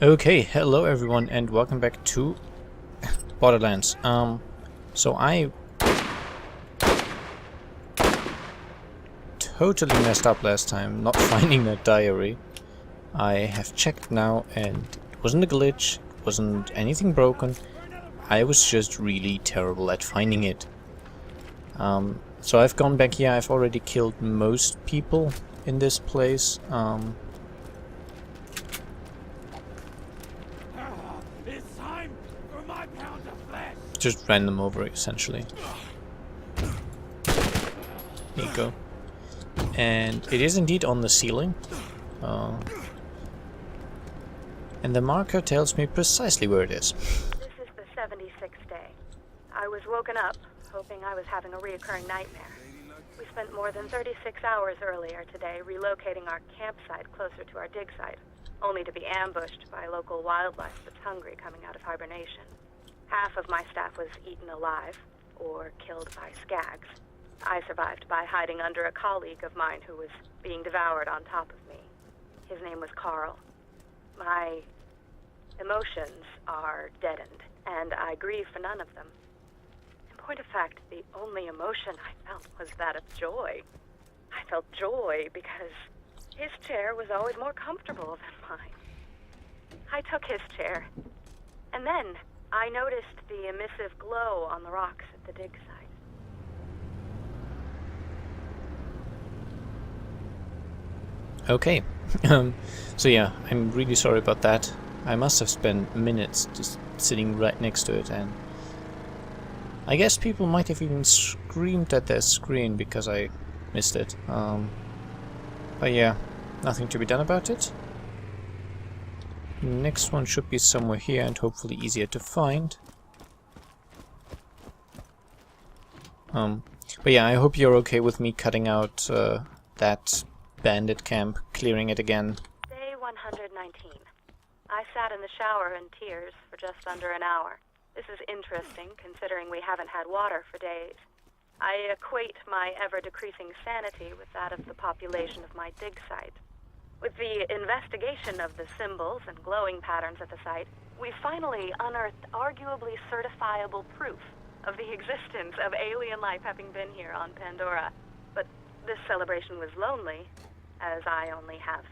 Okay, hello everyone and welcome back to Borderlands. So I totally messed up last time not finding that diary. I have checked now and it wasn't a glitch, it wasn't anything broken. I was just really terrible at finding it. So I've gone back here, I've already killed most people in this place. It's time for my pound of flesh. Just ran them over essentially. There you go. And it is indeed on the ceiling. And the marker tells me precisely where it is. This is the 76th day. I was woken up, hoping I was having a reoccurring nightmare. We spent more than 36 hours earlier today relocating our campsite closer to our dig site, only to be ambushed by local wildlife that's hungry coming out of hibernation. Half of my staff was eaten alive, or killed by skags. I survived by hiding under a colleague of mine who was being devoured on top of me. His name was Carl. My emotions are deadened, and I grieve for none of them. In point of fact, the only emotion I felt was that of joy. I felt joy because his chair was always more comfortable than mine. I took his chair, and then I noticed the emissive glow on the rocks at the dig site. Okay. So yeah, I'm really sorry about that. I must have spent minutes just sitting right next to it, and I guess people might have even screamed at their screen because I missed it. But yeah, nothing to be done about it. Next one should be somewhere here and hopefully easier to find. But yeah, I hope you're okay with me cutting out that bandit camp, clearing it again. Day 119. I sat in the shower in tears for just under an hour. This is interesting, considering we haven't had water for days. I equate my ever-decreasing sanity with that of the population of my dig site. With the investigation of the symbols and glowing patterns at the site, we finally unearthed arguably certifiable proof of the existence of alien life having been here on Pandora. But this celebration was lonely, as I only have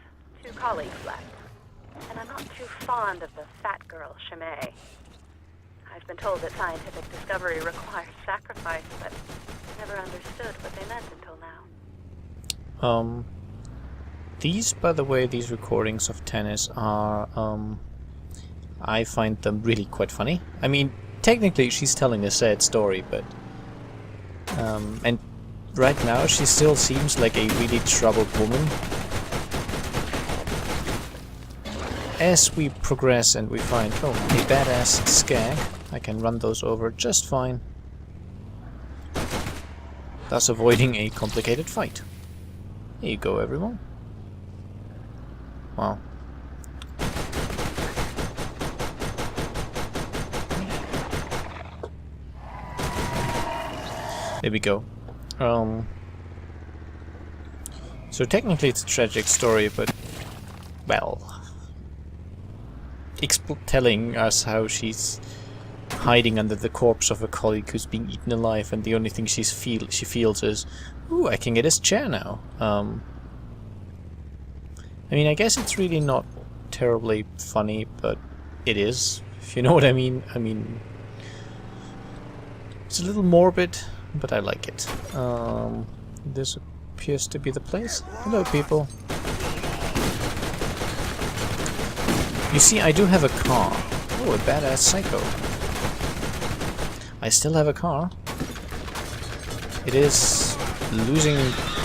2 colleagues left. And I'm not too fond of the fat girl, Chimay. I've been told that scientific discovery requires sacrifice, but never understood what they meant until now. These, by the way, these recordings of tennis are, I find them really quite funny. I mean, technically she's telling a sad story, but, and right now she still seems like a really troubled woman. As we progress and we find, oh, a badass skag, I can run those over just fine, thus avoiding a complicated fight. Here you go, everyone. Wow. There we go. So technically it's a tragic story, but, well, telling us how she's hiding under the corpse of a colleague who's being eaten alive, and the only thing she feels is, ooh, I can get his chair now. I mean, I guess it's really not terribly funny, but it is, if you know what I mean. I mean, it's a little morbid, but I like it. This appears to be the place. Hello, people. You see, I do have a car. Oh, a badass psycho. I still have a car. It is losing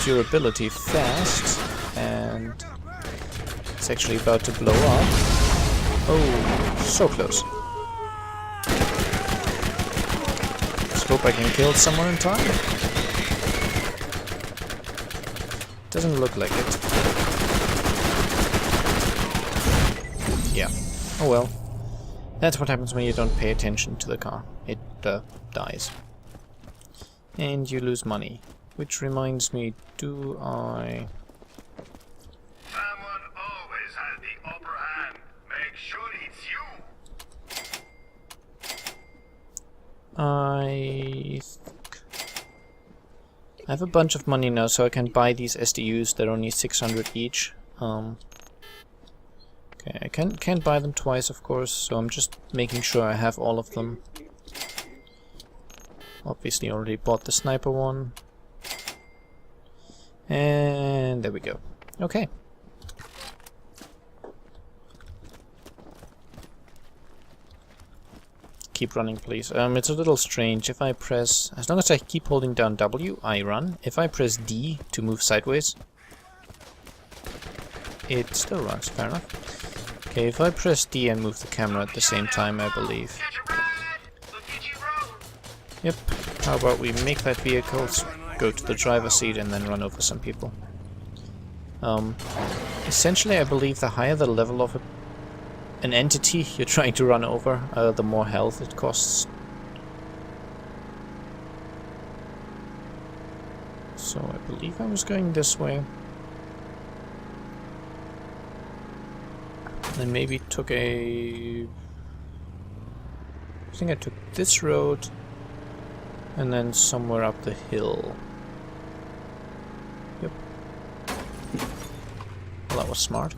durability fast, and it's actually about to blow up. Oh, so close. Let's hope I can kill someone in time. Doesn't look like it. Yeah. Oh well. That's what happens when you don't pay attention to the car. It dies. And you lose money. Which reminds me, do I... Someone always has the upper hand. Make sure I have a bunch of money now, so I can buy these SDUs. They're only 600 each. Okay, I can't buy them twice, of course, so I'm just making sure I have all of them. Obviously already bought the sniper one. And there we go. Okay. Keep running, please. It's a little strange. If I press... As long as I keep holding down W, I run. If I press D to move sideways, it still runs. Fair enough. Okay, if I press D and move the camera at the same time, I believe. Yep. How about we make that vehicle, go to the driver's seat, and then run over some people. Essentially, I believe the higher the level of an entity you're trying to run over, the more health it costs. So I believe I was going this way. Then maybe took a... I think I took this road and then somewhere up the hill. Yep. Well, that was smart.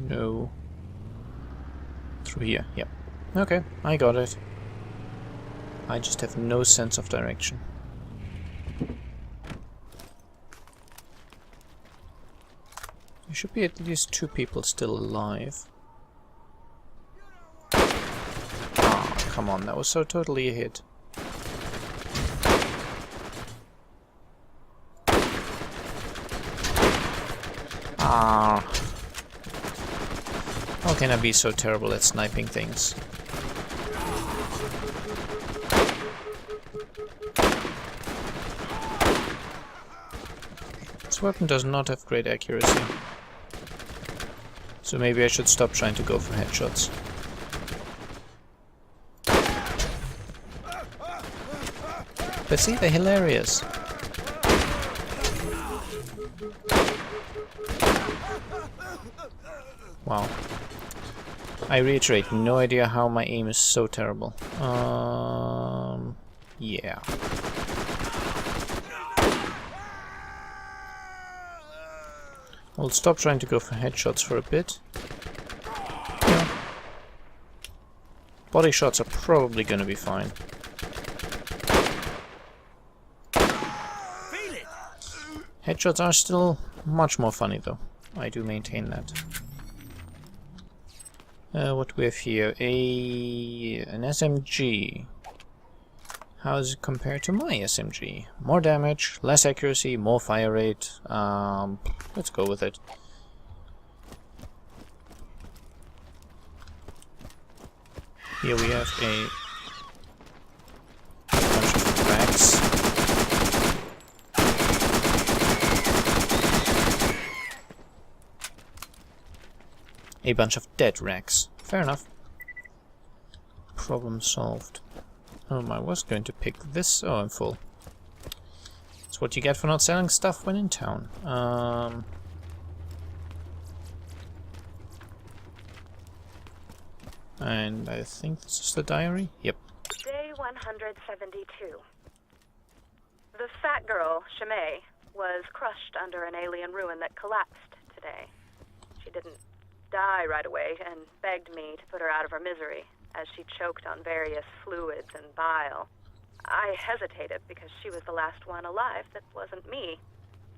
No. Through here, yep. Okay, I got it. I just have no sense of direction. There should be at least 2 people still alive. Oh, come on, that was so totally a hit. Ah. How can I be so terrible at sniping things? This weapon does not have great accuracy. So maybe I should stop trying to go for headshots. But see, they're hilarious. Wow. I reiterate, no idea how my aim is so terrible. Yeah. I'll stop trying to go for headshots for a bit. Yeah. Body shots are probably gonna be fine. Headshots are still much more funny though. I do maintain that. What do we have here? An SMG. How does it compare to my SMG? More damage, less accuracy, more fire rate. Let's go with it. Here we have a bunch of racks. A bunch of dead racks. Fair enough. Problem solved. I was going to pick this. Oh, I'm full. That's what you get for not selling stuff when in town. And I think this is the diary? Yep. Day 172. The fat girl, Shimei, was crushed under an alien ruin that collapsed today. She didn't die right away and begged me to put her out of her misery as she choked on various fluids and bile. I hesitated because she was the last one alive that wasn't me.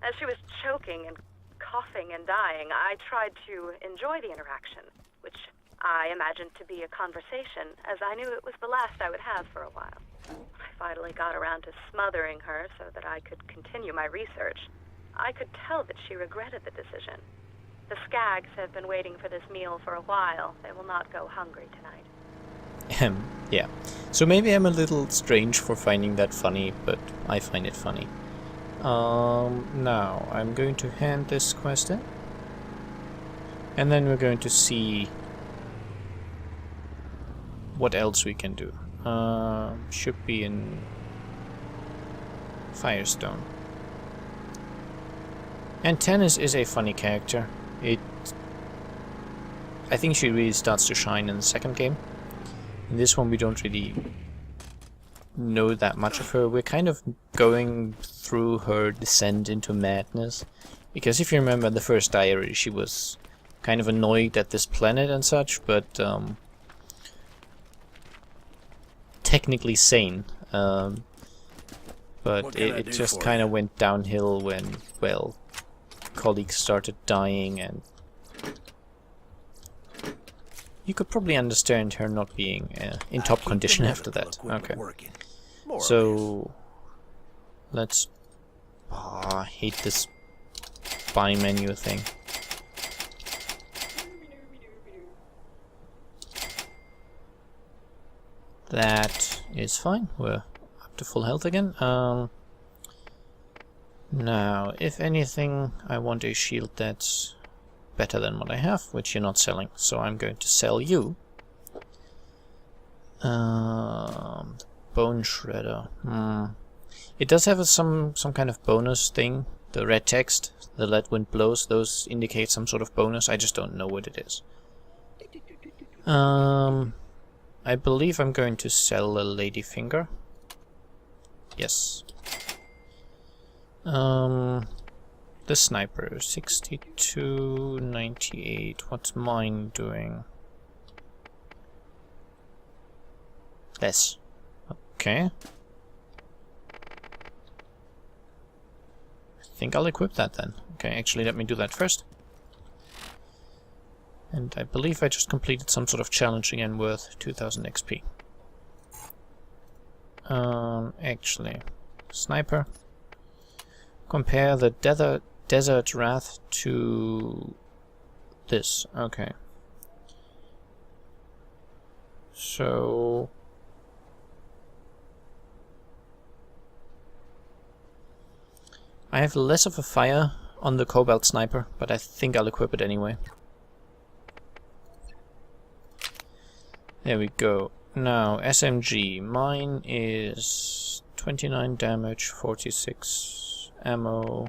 As she was choking and coughing and dying, I tried to enjoy the interaction, which I imagined to be a conversation, as I knew it was the last I would have for a while. I finally got around to smothering her so that I could continue my research. I could tell that she regretted the decision. The Skags have been waiting for this meal for a while. They will not go hungry tonight. Yeah. So maybe I'm a little strange for finding that funny, but I find it funny. Now, I'm going to hand this quest in. And then we're going to see what else we can do. Should be in Firestone. And Tennis is a funny character. I think she really starts to shine in the second game. In this one we don't really know that much of her. We're kind of going through her descent into madness. Because if you remember the first diary, she was kind of annoyed at this planet and such, but technically sane. But it just kind of went downhill when, well, colleagues started dying, and you could probably understand her not being in top condition after that. Okay. So let's... I hate this buy menu thing. That is fine. We're up to full health again. Now, if anything, I want a shield that's better than what I have, which you're not selling. So I'm going to sell you. Bone Shredder. It does have some kind of bonus thing. The red text, the lead wind blows, those indicate some sort of bonus. I just don't know what it is. I believe I'm going to sell a Ladyfinger. Yes. The sniper, 62.98. What's mine doing? Less. Okay. I think I'll equip that then. Okay, actually let me do that first. And I believe I just completed some sort of challenge again worth 2000 XP. Actually, sniper. Compare the Desert Wrath to this. Okay. So I have less of a fire on the Cobalt Sniper, but I think I'll equip it anyway. There we go. Now, SMG. Mine is 29 damage, 46 ammo.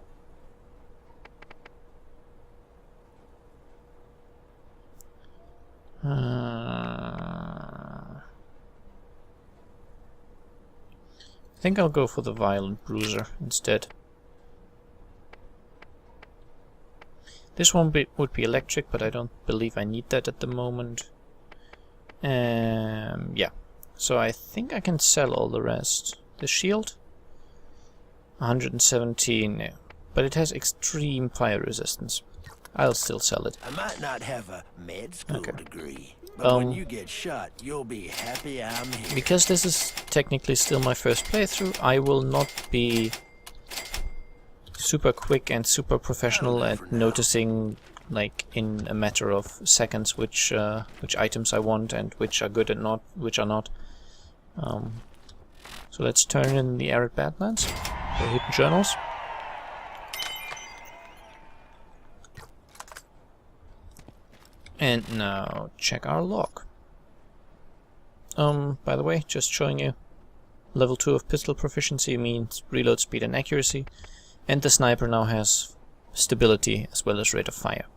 I think I'll go for the Violent Bruiser instead. This one would be electric, but I don't believe I need that at the moment. Yeah, so I think I can sell all the rest. The shield? 117, but it has extreme fire resistance. I'll still sell it. I might not have a med school degree, but when you get shot, you'll be happy I'm here. Because this is technically still my first playthrough, I will not be super quick and super professional at noticing, like in a matter of seconds, which items I want and which are good and which are not. So let's turn in the Arid Badlands, the hidden journals. And now check our log. By the way, just showing you, level 2 of pistol proficiency means reload speed and accuracy, and the sniper now has stability as well as rate of fire.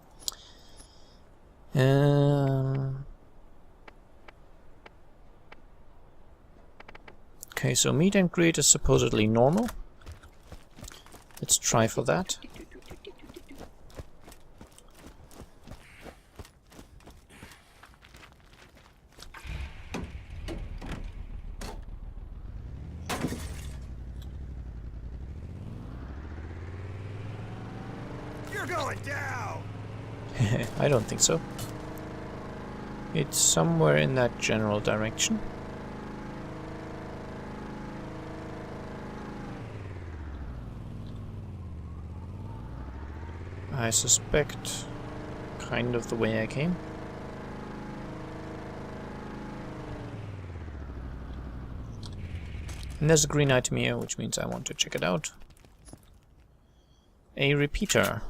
Okay, so meet and greet is supposedly normal. Let's try for that. You're going down. I don't think so. It's somewhere in that general direction. I suspect kind of the way I came. And there's a green item here, which means I want to check it out. A repeater.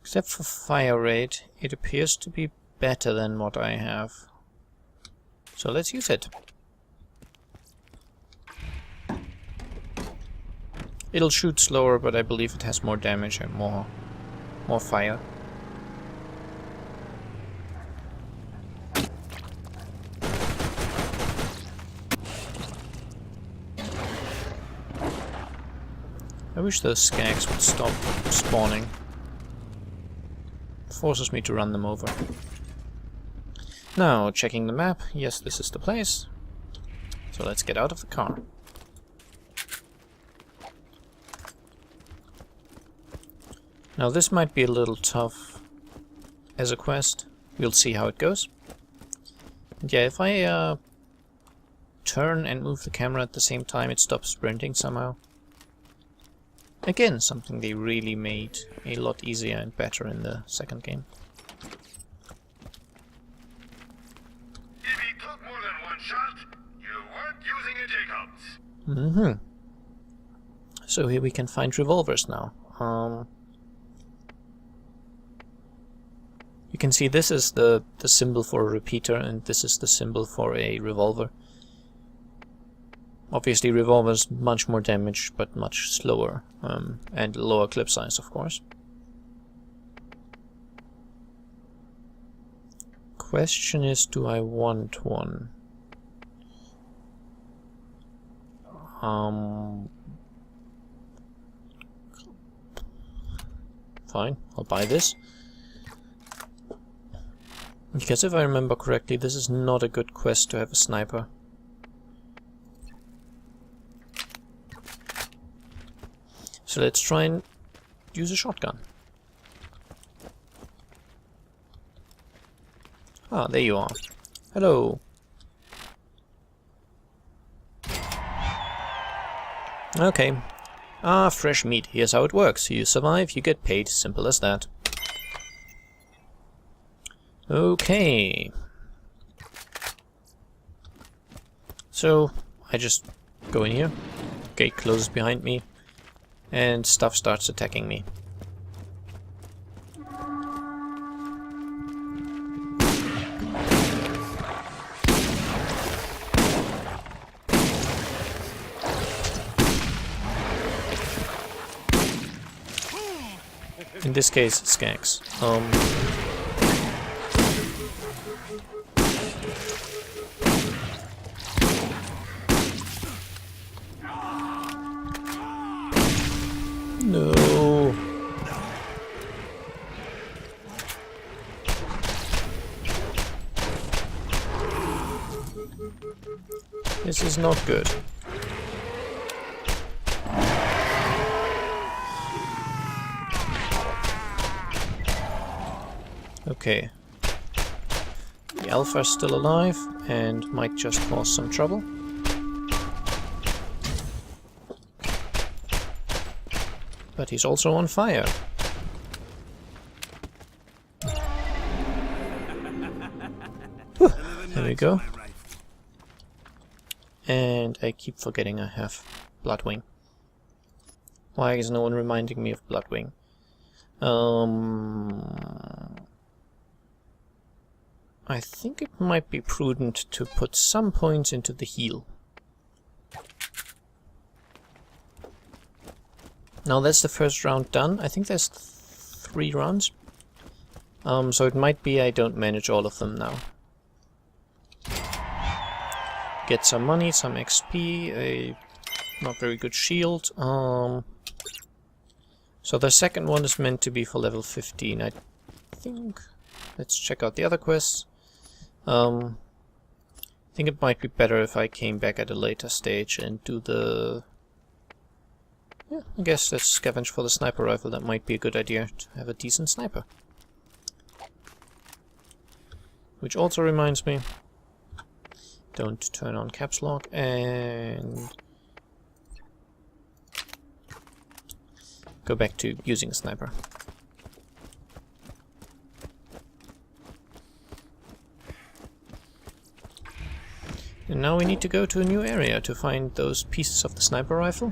Except for fire rate, it appears to be better than what I have. So let's use it. It'll shoot slower, but I believe it has more damage and more more fire. I wish those skags would stop spawning. It forces me to run them over. Now, checking the map. Yes, this is the place. So let's get out of the car. Now this might be a little tough as a quest. We'll see how it goes. And yeah, if I turn and move the camera at the same time, it stops sprinting somehow. Again, something they really made a lot easier and better in the second game. If he took more than one shot, you weren't using a Jacobs. So here we can find revolvers now. You can see this is the symbol for a repeater and this is the symbol for a revolver. Obviously revolvers much more damage but much slower and lower clip size, of course. Question is, do I want one? Fine, I'll buy this. Because if I remember correctly, this is not a good quest to have a sniper. So let's try and use a shotgun. Ah, there you are. Hello. Okay. Ah, fresh meat. Here's how it works. You survive, you get paid. Simple as that. Okay. So, I just go in here. Gate closes behind me. And stuff starts attacking me. In this case, skags. No. This is not good. Okay. The alpha is still alive and might just cause some trouble. But he's also on fire. Whew, there we go. And I keep forgetting I have Bloodwing. Why is no one reminding me of Bloodwing? I think it might be prudent to put some points into the heal. Now that's the first round done. I think there's 3 rounds. So it might be I don't manage all of them now. Get some money, some XP, a not very good shield. So the second one is meant to be for level 15, I think. Let's check out the other quests. I think it might be better if I came back at a later stage and do the... Yeah, I guess let's scavenge for the sniper rifle. That might be a good idea, to have a decent sniper. Which also reminds me, don't turn on caps lock, and go back to using a sniper. And now we need to go to a new area to find those pieces of the sniper rifle.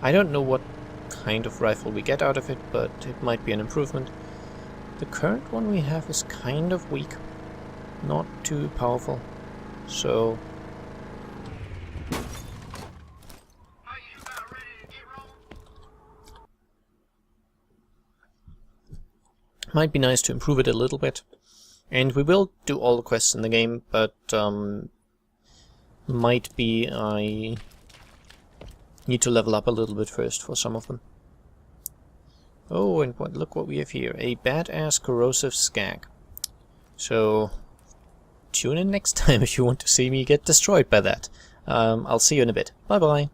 I don't know what kind of rifle we get out of it, but it might be an improvement. The current one we have is kind of weak, not too powerful, so... Might be nice to improve it a little bit. And we will do all the quests in the game, but might be I need to level up a little bit first for some of them. Oh, and look what we have here. A badass corrosive skag. So tune in next time if you want to see me get destroyed by that. I'll see you in a bit. Bye bye.